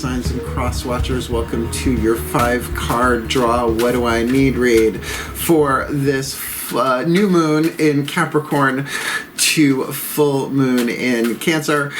signs and cross watchers, welcome to your 5-card draw What Do I Need read for this new moon in Capricorn to full moon in Cancer,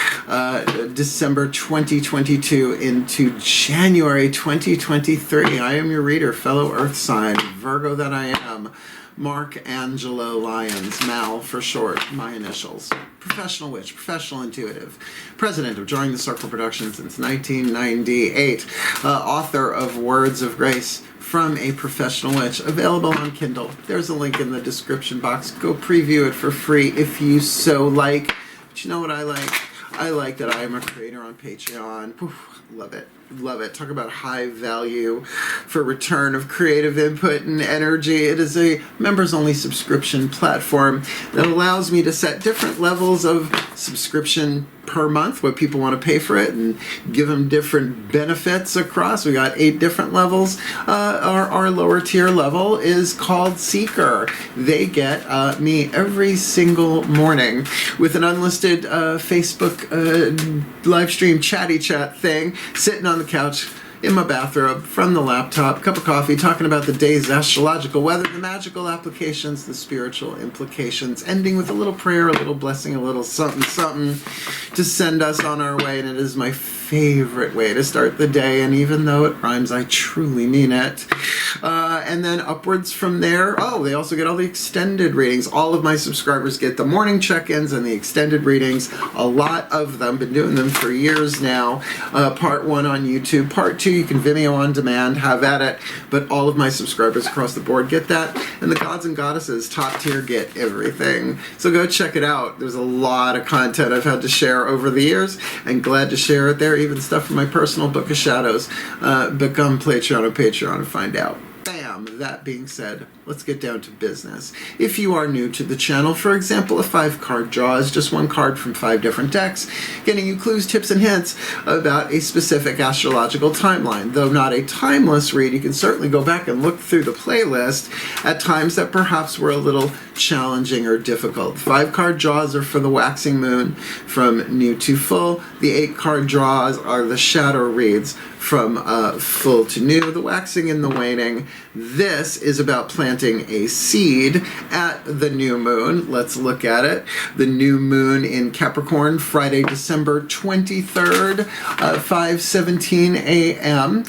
December 2022 into January 2023. I am your reader, fellow Earth sign, Virgo that I am. Mark Angelo Lyons, Mal for short, my initials. Professional witch, professional intuitive, president of Join the Circle Productions since 1998, author of Words of Grace from a Professional Witch, available on Kindle. There's a link in the description box. Go preview it for free if you so like. But you know what I like? I like that I am a creator on Patreon. Oof, love it. Love it. Talk about high value for return of creative input and energy. It is a members-only subscription platform that allows me to set different levels of subscription per month, what people want to pay for it, and give them different benefits across. We got 8 different levels. Our lower tier level is called Seeker. They get me every single morning with an unlisted Facebook live stream chatty chat thing, sitting on the couch in my bathrobe, from the laptop, cup of coffee, talking about the day's astrological weather, the magical applications, the spiritual implications, ending with a little prayer, a little blessing, a little something, something to send us on our way. And it is my favorite way to start the day, and even though it rhymes, I truly mean it. And then upwards from there, they also get all the extended readings. All of my subscribers get the morning check-ins and the extended readings. A lot of them, been doing them for years now. Part 1 on YouTube, part 2 you can Vimeo on demand, have at it. But all of my subscribers across the board get that, and the gods and goddesses, top tier, get everything. So go check it out. There's a lot of content I've had to share over the years, and glad to share it there. Even stuff from my personal book of shadows. Become Patreon on Patreon and find out. Bam! That being said, let's get down to business. If you are new to the channel, for example, a 5-card draw is just 1 card from 5 different decks, getting you clues, tips, and hints about a specific astrological timeline. Though not a timeless read, you can certainly go back and look through the playlist at times that perhaps were a little challenging or difficult. 5-card draws are for the waxing moon from new to full. The 8-card draws are the shadow reads from full to new, the waxing and the waning. This is about planting a seed at the new moon. Let's look at it. The new moon in Capricorn, Friday, December 23rd, 5:17 a.m.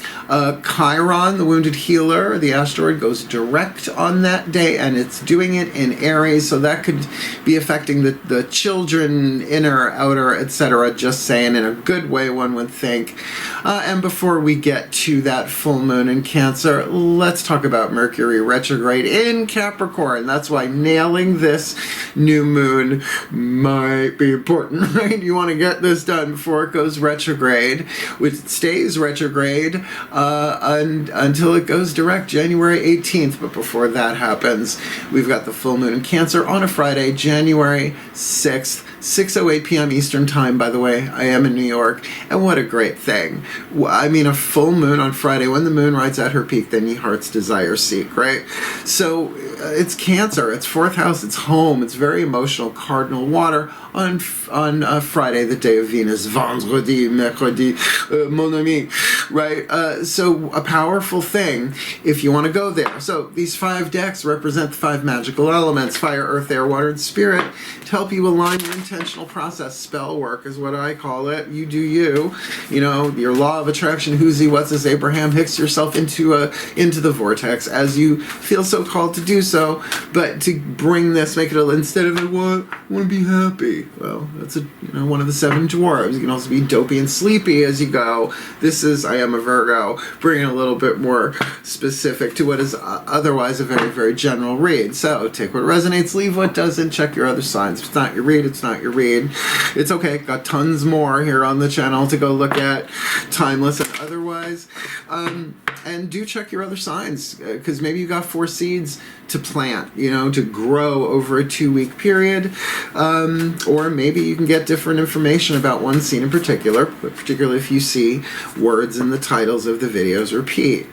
Chiron, the wounded healer, the asteroid, goes direct on that day, and it's doing it in Aries, so that could be affecting the children, inner, outer, etc. Just saying, in a good way, one would think. And before we get to that full moon in Cancer, let's talk about Mercury retrograde in Capricorn. That's why nailing this new moon might be important, right? You want to get this done before it goes retrograde, which stays retrograde until it goes direct January 18th. But before that happens, we've got the full moon in Cancer on a Friday, January 6th. 6:08 p.m. Eastern Time, by the way. I am in New York, and what a great thing. I mean, a full moon on Friday, when the moon rides at her peak, then ye heart's desire seek, right? So it's Cancer, it's 4th house, it's home, it's very emotional, cardinal water on Friday, the day of Venus, vendredi, mercredi, mon ami, right? So a powerful thing if you want to go there. So these 5 decks represent the 5 magical elements: fire, earth, air, water, and spirit, to help you align your intentional process. Spell work is what I call it. You do you. You know, your law of attraction, who's he, what's this, Abraham Hicks yourself into the vortex as you feel so called to do so. But to bring this, make it instead of I want to be happy. Well, that's one of the 7 dwarves. You can also be dopey and sleepy as you go. This is I am a Virgo, bringing a little bit more specific to what is otherwise a very, very general read. So take what resonates, leave what doesn't. Check your other signs. If it's not your read, it's not your read. It's okay. Got tons more here on the channel to go look at, timeless and otherwise. And do check your other signs, because maybe you got 4 seeds to plant, to grow over a 2-week period. Or maybe you can get different information about one scene in particular, but particularly if you see words in the titles of the videos repeat.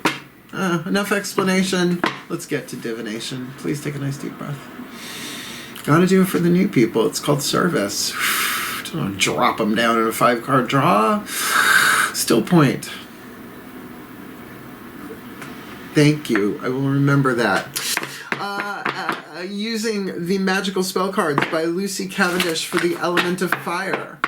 Enough explanation. Let's get to divination. Please take a nice deep breath. Gotta do it for the new people. It's called service. Don't drop them down in a 5-card draw. Still Still point. Thank you. I will remember that. Using the magical spell cards by Lucy Cavendish for the element of fire.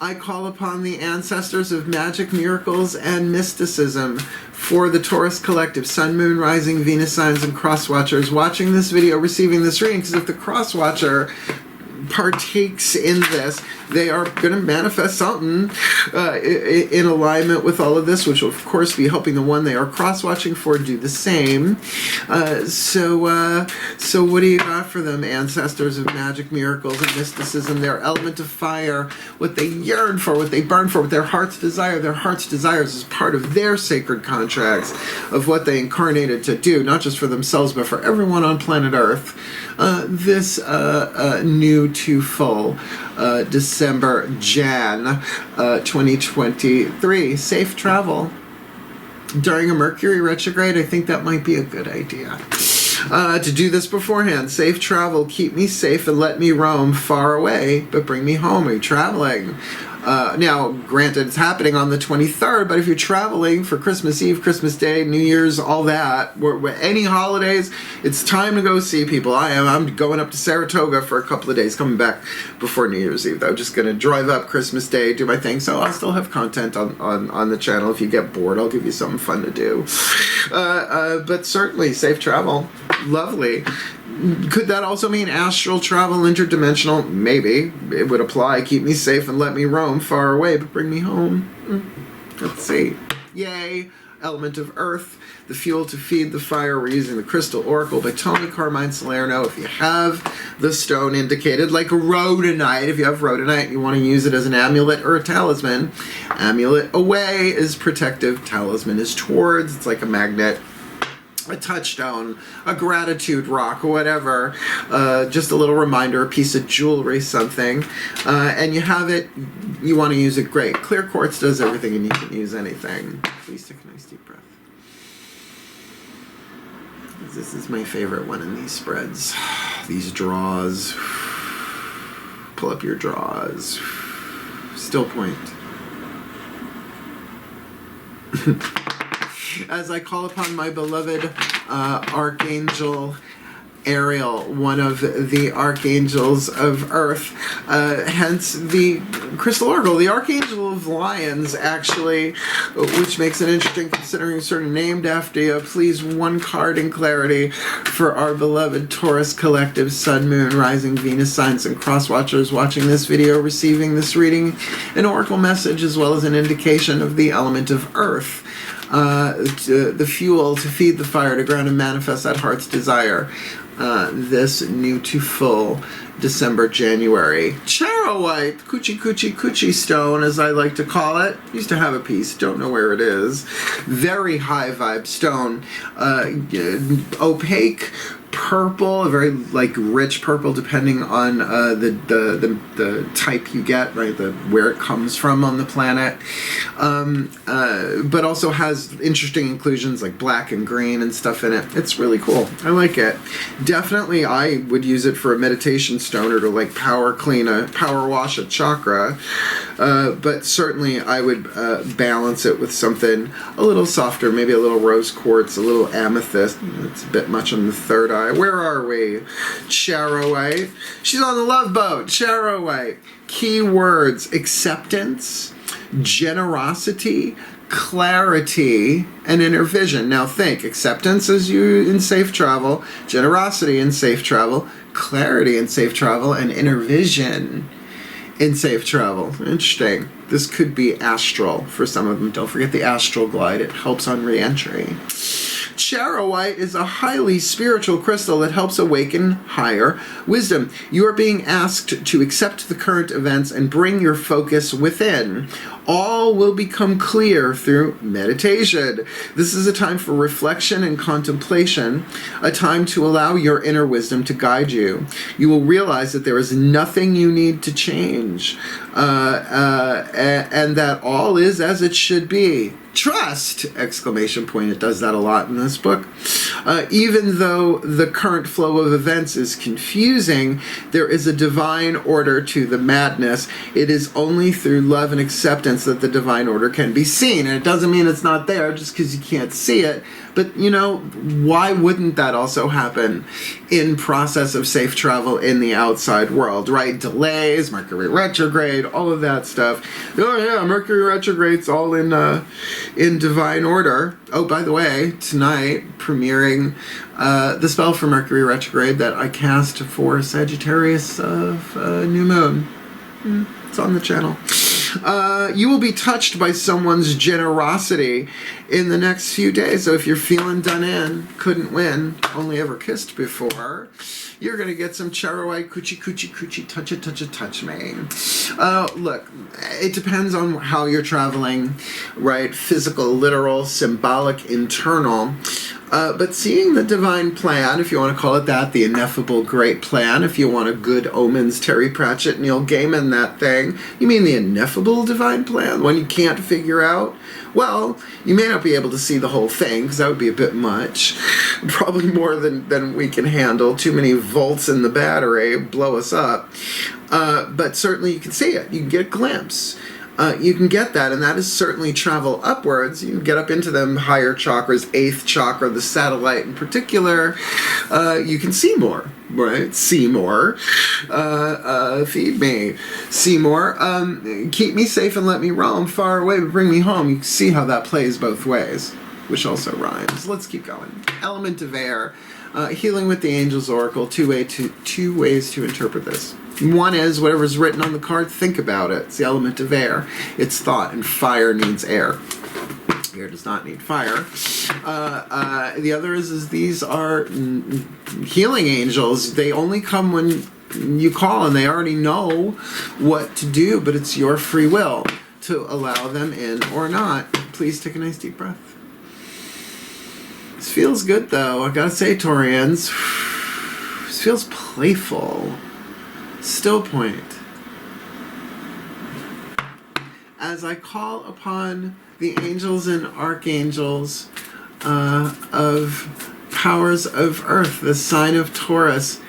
I call upon the ancestors of magic, miracles, and mysticism for the Taurus collective, Sun, Moon, Rising, Venus signs, and cross watchers watching this video, receiving this reading, because if the cross watcher partakes in this, they are going to manifest something in alignment with all of this, which will of course be helping the one they are cross-watching for do the same. So what do you got for them, ancestors of magic, miracles, and mysticism? Their element of fire, what they yearn for, what they burn for, what their hearts desire. Their hearts desires is part of their sacred contracts of what they incarnated to do, not just for themselves, but for everyone on planet Earth. This new to full December, Jan 2023. Safe travel. During a Mercury retrograde, I think that might be a good idea. To do this beforehand. Safe travel. Keep me safe and let me roam far away, but bring me home. Are you traveling? Now, granted, it's happening on the 23rd, but if you're traveling for Christmas Eve, Christmas Day, New Year's, all that, any holidays, it's time to go see people. I'm going up to Saratoga for a couple of days, coming back before New Year's Eve, though. Just going to drive up Christmas Day, do my thing, so I'll still have content on the channel. If you get bored, I'll give you something fun to do. But certainly, safe travel. Lovely. Could that also mean astral travel, interdimensional? Maybe. It would apply. Keep me safe and let me roam far away, but bring me home. Let's see. Yay. Element of earth. The fuel to feed the fire. We're using the Crystal Oracle by Tony Carmine Salerno. If you have the stone indicated, like rhodonite, if you have rhodonite and you want to use it as an amulet or a talisman, amulet away is protective, talisman is towards. It's like a magnet, a touchstone, a gratitude rock, or whatever, just a little reminder, a piece of jewelry, something, and you have it, you want to use it, great. Clear quartz does everything and you can use anything. Please take a nice deep breath. This is my favorite one in these spreads. These draws. Pull up your draws. Still point. As I call upon my beloved Archangel Ariel, one of the archangels of Earth, hence the Crystal Oracle, the Archangel of Lyons, actually, which makes it interesting considering it's sort of named after you. Please, one card in clarity for our beloved Taurus collective, Sun, Moon, Rising, Venus signs, and cross watchers watching this video, receiving this reading, an oracle message as well as an indication of the element of Earth. The fuel to feed the fire, to ground and manifest that heart's desire. This new to full December, January. Charoite, coochie stone, as I like to call it. Used to have a piece, don't know where it is. Very high vibe stone. Opaque purple, a very like rich purple, depending on the type you get, right? Where it comes from on the planet, but also has interesting inclusions like black and green and stuff in it. It's really cool. I like it. Definitely, I would use it for a meditation stone or to like power wash a chakra. But certainly, I would balance it with something a little softer, maybe a little rose quartz, a little amethyst. It's a bit much on the third eye. Where are we? Charoite. She's on the love boat. Charoite. Key words: acceptance, generosity, clarity, and inner vision. Now think, acceptance is you in safe travel, generosity in safe travel, clarity in safe travel, and inner vision in safe travel. Interesting. This could be astral for some of them. Don't forget the astral glide. It helps on re-entry. Charoite is a highly spiritual crystal that helps awaken higher wisdom. You are being asked to accept the current events and bring your focus within. All will become clear through meditation. This is a time for reflection and contemplation, a time to allow your inner wisdom to guide you. You will realize that there is nothing you need to change, and that all is as it should be. Trust! Exclamation point. It does that a lot in this book. Even though the current flow of events is confusing, there is a divine order to the madness. It is only through love and acceptance that the divine order can be seen. And it doesn't mean it's not there just because you can't see it. But, you know, why wouldn't that also happen in process of safe travel in the outside world, right? Delays, Mercury retrograde, all of that stuff. Oh, yeah, Mercury retrograde's all in divine order. Oh, by the way, tonight, premiering the spell for Mercury retrograde that I cast for Sagittarius of New Moon. It's on the channel. You will be touched by someone's generosity in the next few days. So if you're feeling done in, couldn't win, only ever kissed before, you're going to get some charoite coochie coochie coochie touch me. Look, it depends on how you're traveling, right? Physical, literal, symbolic, internal. But seeing the divine plan, if you want to call it that, the ineffable great plan, if you want a good omens, Terry Pratchett, Neil Gaiman, that thing, you mean the ineffable divine plan, one you can't figure out? Well, you may not be able to see the whole thing, because that would be a bit much. Probably more than we can handle. Too many volts in the battery blow us up. But certainly you can see it. You can get a glimpse. You can get that, and that is certainly travel upwards. You can get up into them higher chakras, 8th chakra, the satellite in particular. You can see more, right? See more. Feed me. See more. Keep me safe and let me roam far away, but bring me home. You can see how that plays both ways, which also rhymes. Let's keep going. Element of air. Healing with the Angels Oracle. Two ways to interpret this. One is whatever's written on the card, think about it. It's the element of air. It's thought, and fire needs air. Air does not need fire. The other is these are healing angels. They only come when you call, and they already know what to do, but it's your free will to allow them in or not. Please take a nice deep breath. This feels good, though. I gotta say, Taurians, this feels playful. Still point. As I call upon the angels and archangels of powers of earth, the sign of Taurus,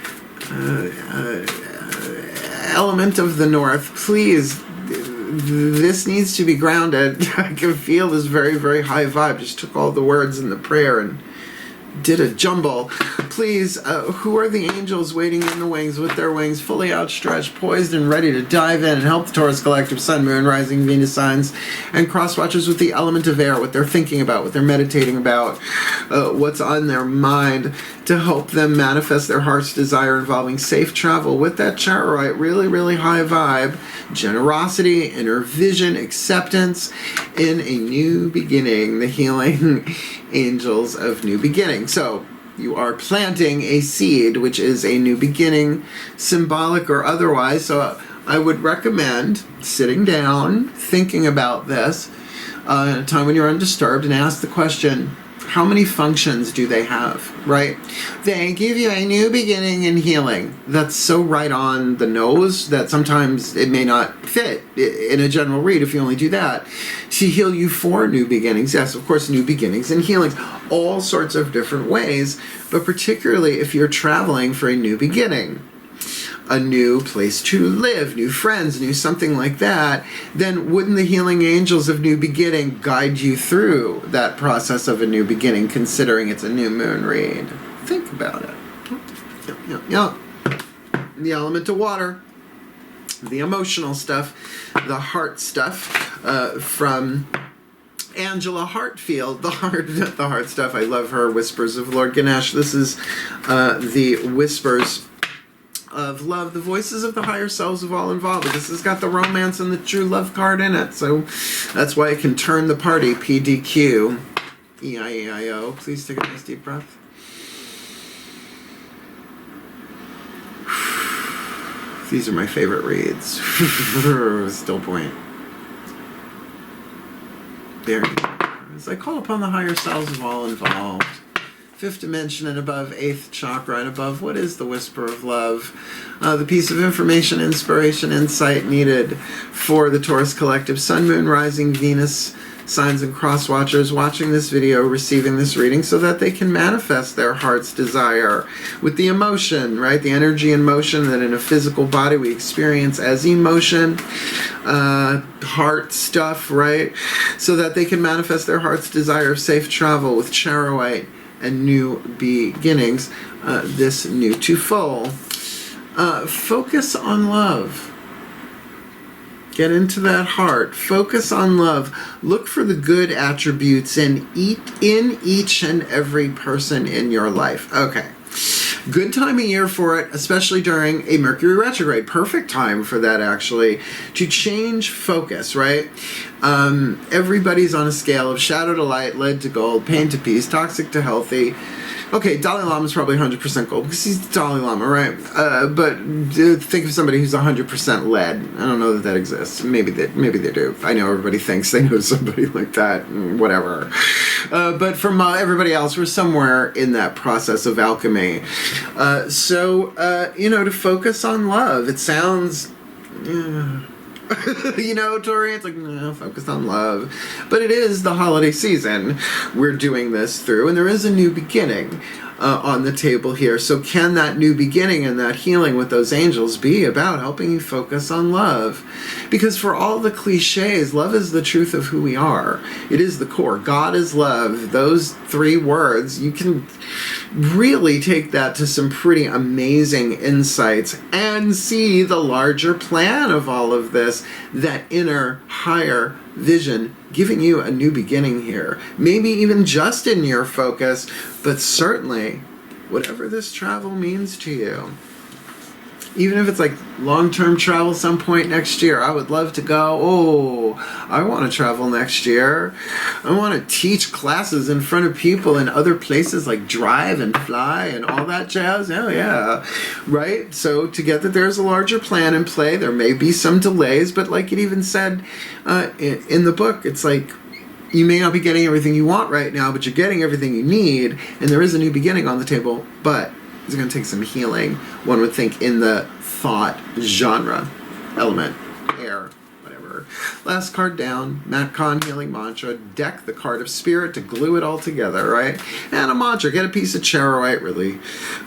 element of the north, please, this needs to be grounded. I can feel this very, very high vibe. Just took all the words in the prayer and did a jumble. Please, who are the angels waiting in the wings with their wings fully outstretched, poised and ready to dive in and help the Taurus Collective, Sun, Moon, Rising, Venus signs, and cross watchers with the element of air, what they're thinking about, what they're meditating about, what's on their mind, to help them manifest their heart's desire involving safe travel with that charoite, really, really high vibe, generosity, inner vision, acceptance, in a new beginning, the healing angels of new beginning. So you are planting a seed, which is a new beginning, symbolic or otherwise. So I would recommend sitting down, thinking about this at a time when you're undisturbed, and ask the question, how many functions do they have, right? They give you a new beginning and healing. That's so right on the nose that sometimes it may not fit in a general read if you only do that. To heal you for new beginnings. Yes, of course, new beginnings and healings. All sorts of different ways, but particularly if you're traveling for a new beginning, a new place to live, new friends, new something like that, then wouldn't the healing angels of new beginning guide you through that process of a new beginning, considering it's a new moon read? Think about it. Yep. The element of water, the emotional stuff, the heart stuff, from Angela Hartfield, the heart stuff. I love her. Whispers of Lord Ganesh. This is the whispers of love, the voices of the higher selves of all involved. This has got the romance and the true love card in it, so that's why it can turn the party. PDQ, E-I-E-I-O. Please take a nice deep breath. These are my favorite reads. Still point. There you go. As I call upon the higher selves of all involved. 5th dimension and above, 8th chakra and above. What is the whisper of love? The piece of information, inspiration, insight needed for the Taurus Collective, Sun, Moon, Rising, Venus signs and cross watchers watching this video, receiving this reading, so that they can manifest their heart's desire with the emotion, right? The energy and motion that in a physical body we experience as emotion, heart stuff, right? So that they can manifest their heart's desire of safe travel with Charoite and new beginnings, this new to full. Focus on love. Get into that heart. Focus on love. Look for the good attributes in each and every person in your life. Okay. Good time of year for it, especially during a Mercury retrograde. Perfect time for that, actually, to change focus, right? Everybody's on a scale of shadow to light, lead to gold, pain to peace, toxic to healthy. Okay, Dalai Lama's probably 100% gold because he's the Dalai Lama, right? But think of somebody who's 100% lead. I don't know that exists. Maybe they do. I know everybody thinks they know somebody like that. Whatever. But from everybody else, we're somewhere in that process of alchemy. To focus on love. It sounds... Tori, it's like, no, focus on love. But it is the holiday season we're doing this through, and there is a new beginning on the table here. So can that new beginning and that healing with those angels be about helping you focus on love? Because for all the cliches, love is the truth of who we are. It is the core. God is love. Those 3 words, you can really take that to some pretty amazing insights and see the larger plan of all of this, that inner, higher vision, giving you a new beginning here. Maybe even just in your focus, but certainly whatever this travel means to you. Even if it's like long-term travel some point next year, I would love to go. Oh, I want to travel next year. I want to teach classes in front of people in other places like Drive and Fly and all that jazz. Oh, yeah. Right? So to get that there's a larger plan in play, there may be some delays, but like it even said in the book, it's like, you may not be getting everything you want right now, but you're getting everything you need, and there is a new beginning on the table, but it's going to take some healing, one would think, in the thought genre, element, air, whatever. Last card down, Matt Kahn healing mantra, deck the card of spirit to glue it all together, right? And a mantra, get a piece of charoite, really.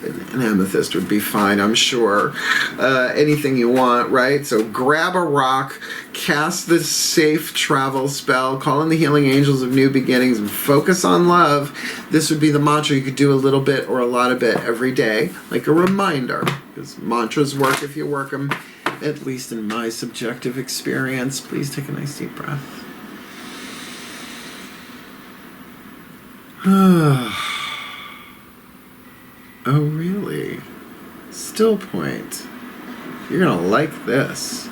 An amethyst would be fine, I'm sure. Anything you want, right? So grab a rock, cast the safe travel spell, call in the healing angels of new beginnings, and focus on love. This would be the mantra. You could do a little bit or a lot of it every day, like a reminder, because mantras work if you work them, at least in my subjective experience. Please take a nice deep breath. Oh, really? Still point. You're going to like this.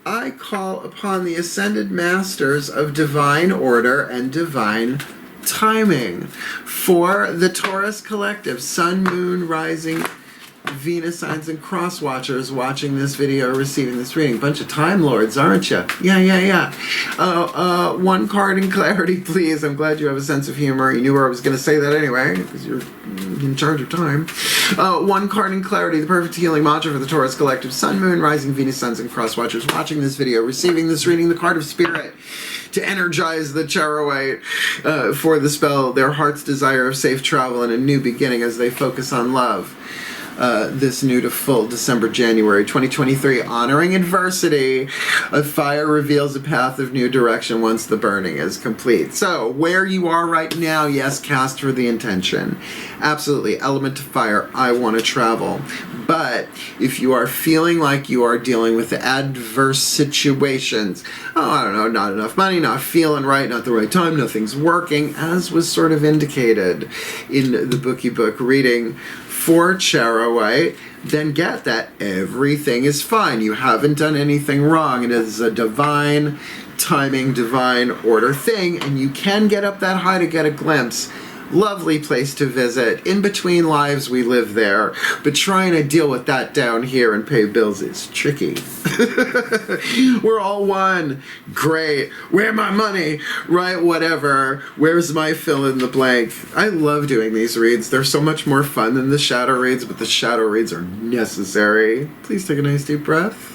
I call upon the ascended masters of divine order and divine timing for the Taurus collective, Sun, Moon, Rising, Venus signs and cross watchers watching this video or receiving this reading. Bunch of Time Lords, aren't you? Yeah. One card in clarity, please. I'm glad you have a sense of humor. You knew where I was going to say that anyway, because you're in charge of time. One card in clarity, the perfect healing mantra for the Taurus collective, Sun, Moon, Rising, Venus signs and cross watchers watching this video, receiving this reading, the card of spirit, to energize the Charoite for the spell, their heart's desire of safe travel and a new beginning as they focus on love. This new to full December, January 2023, honoring adversity. A fire reveals a path of new direction once the burning is complete. So, where you are right now, yes, cast for the intention. Absolutely, element to fire, I want to travel. But if you are feeling like you are dealing with adverse situations, I don't know, not enough money, not feeling right, not the right time, nothing's working, as was sort of indicated in the Bookie Book reading for Charoite, then get that everything is fine. You haven't done anything wrong. It is a divine timing, divine order thing, and you can get up that high to get a glimpse. Lovely place to visit. In between lives we live there, but trying to deal with that down here and pay bills is tricky. We're all one. Great. Where my money? Right, whatever. Where's my fill in the blank? I love doing these reads. They're so much more fun than the shadow reads, but the shadow reads are necessary. Please take a nice deep breath.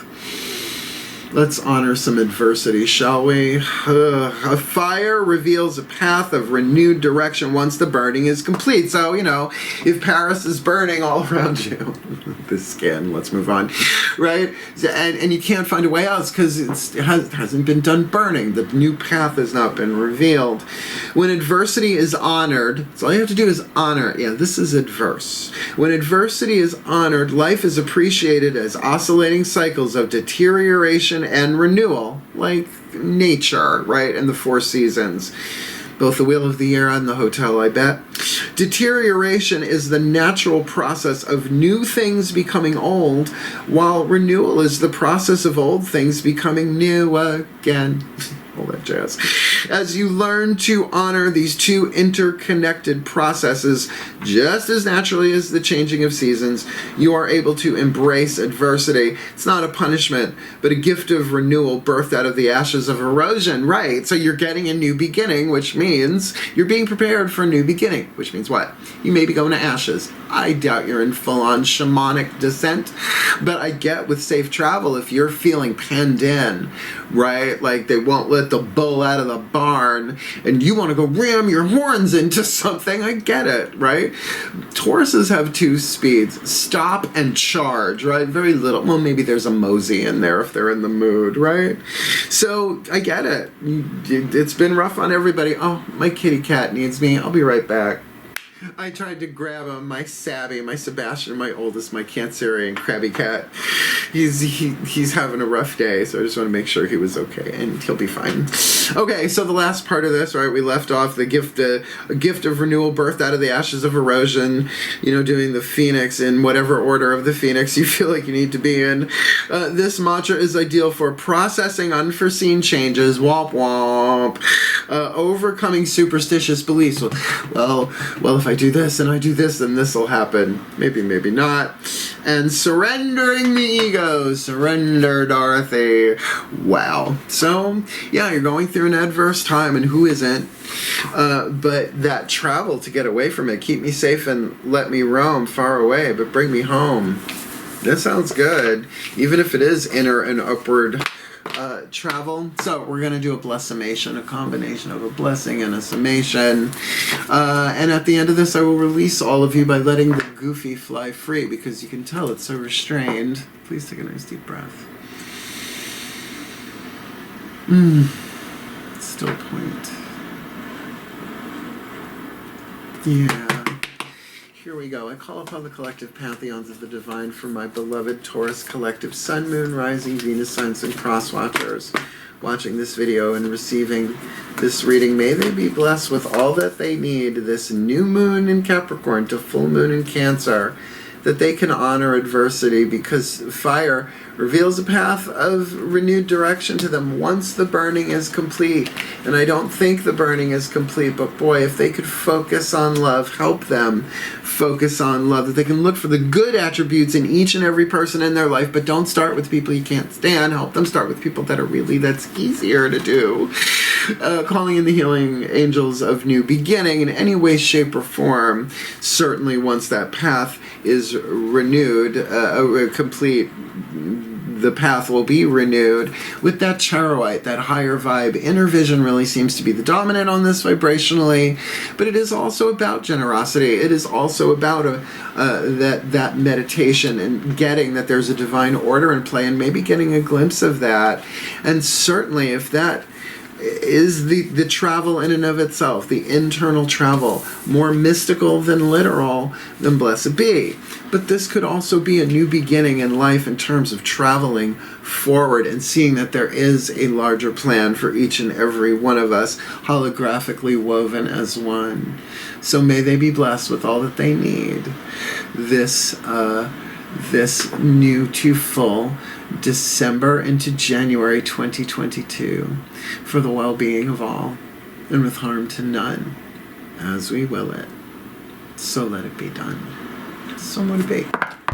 Let's honor some adversity, shall we? A fire reveals a path of renewed direction once the burning is complete. So, you know, if Paris is burning all around you, the skin, let's move on, right? And you can't find a way else because it hasn't been done burning. The new path has not been revealed. When adversity is honored, so all you have to do is honor it. Yeah, this is adverse. When adversity is honored, life is appreciated as oscillating cycles of deterioration and renewal, like nature, right? And the four seasons. Both the wheel of the year and the hotel, I bet. Deterioration is the natural process of new things becoming old, while renewal is the process of old things becoming new again. All that jazz. As you learn to honor these two interconnected processes just as naturally as the changing of seasons, you are able to embrace adversity. It's not a punishment, but a gift of renewal birthed out of the ashes of erosion, right? So you're getting a new beginning, which means you're being prepared for a new beginning, which means what? You may be going to ashes. I doubt you're in full-on shamanic descent, but I get with safe travel, if you're feeling penned in, right? Like they won't let the bull out of the barn and you want to go ram your horns into something, I get it, right? Tauruses have two speeds, stop and charge, right? Very little, well, maybe there's a mosey in there if they're in the mood, right? So I get it. It's been rough on everybody. Oh, my kitty cat needs me. I'll be right back. I tried to grab him, my Sabby, my Sebastian, my oldest, my Cancerian crabby cat. He's having a rough day, so I just want to make sure he was okay, and he'll be fine. Okay, so the last part of this, right, we left off the gift of renewal birthed out of the ashes of erosion, you know, doing the phoenix in whatever order of the phoenix you feel like you need to be in. This mantra is ideal for processing unforeseen changes, womp womp, overcoming superstitious beliefs. Well, if I do this and I do this, then this will happen. Maybe, maybe not. And surrendering the ego. Surrender, Dorothy. Wow. So, yeah, you're going through an adverse time, and who isn't? But that travel to get away from it, keep me safe and let me roam far away, but bring me home. That sounds good. Even if it is inner and upward travel. So we're going to do a blessimation, a combination of a blessing and a summation. And at the end of this, I will release all of you by letting the goofy fly free, because you can tell it's so restrained. Please take a nice deep breath. Still point. Yeah. Here we go. I call upon the collective pantheons of the divine for my beloved Taurus collective sun, moon, rising, Venus signs, and cross watchers watching this video and receiving this reading. May they be blessed with all that they need this new moon in Capricorn to full moon in Cancer, that they can honor adversity, because fire reveals a path of renewed direction to them once the burning is complete. And I don't think the burning is complete, but boy, if they could focus on love, help them focus on love, that they can look for the good attributes in each and every person in their life, but don't start with people you can't stand. Help them start with people that are really, that's easier to do. Calling in the healing angels of new beginning in any way, shape, or form. Certainly once that path is renewed, complete, the path will be renewed with that charoite, that higher vibe. Inner vision really seems to be the dominant on this vibrationally, but it is also about generosity. It is also about that meditation and getting that there's a divine order in play, and maybe getting a glimpse of that. And certainly if that is the travel in and of itself, the internal travel, more mystical than literal, then blessed be. But this could also be a new beginning in life in terms of traveling forward and seeing that there is a larger plan for each and every one of us, holographically woven as one. So may they be blessed with all that they need. This new to full December into January 2022 for the well-being of all and with harm to none, as we will it. So let it be done. So let it be.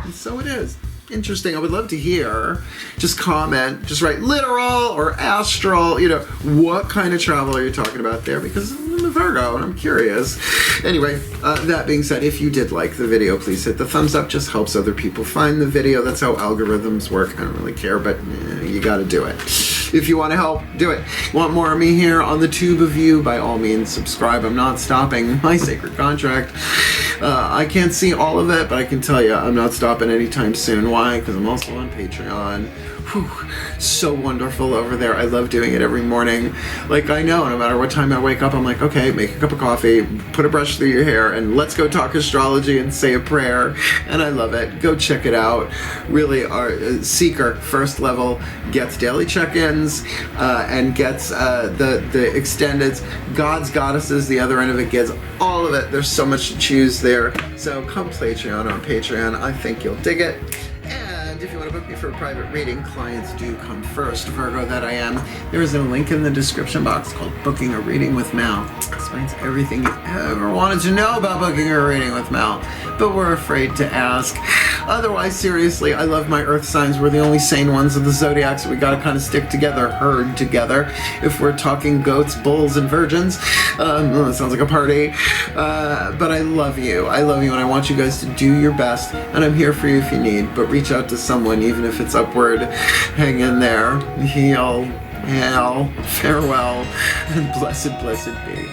And so it is. Interesting. I would love to hear. Just comment. Just write literal or astral. You know, what kind of travel are you talking about there? Because I'm Virgo, and I'm curious. Anyway, that being said, if you did like the video, please hit the thumbs up. Just helps other people find the video. That's how algorithms work. I don't really care, but you gotta do it. If you want to help, do it. Want more of me here on the tube of you? By all means, subscribe. I'm not stopping my sacred contract. I can't see all of it, but I can tell you I'm not stopping anytime soon. Why? Because I'm also on Patreon. Whew, so wonderful over there. I love doing it every morning. Like, I know no matter what time I wake up, I'm like, okay, make a cup of coffee, put a brush through your hair, and let's go talk astrology and say a prayer. And I love it. Go check it out. Really, our Seeker first level gets daily check-ins and gets the extended Gods, Goddesses. The other end of it gets all of it. There's so much to choose there. So come Patreon on Patreon. I think you'll dig it. And if you want to book me for a private reading, clients do come first, Virgo that I am. There is a link in the description box called Booking a Reading with Mal. Explains everything you ever wanted to know about booking a reading with Mal, but we're afraid to ask. Otherwise, seriously, I love my earth signs. We're the only sane ones of the zodiac, so we gotta kind of stick together, herd together. If we're talking goats, bulls, and virgins, that sounds like a party. But I love you. I love you, and I want you guys to do your best, and I'm here for you if you need, but reach out to someone, even if it's upward. Hang in there. Heal. Hail. Farewell. And blessed, blessed be.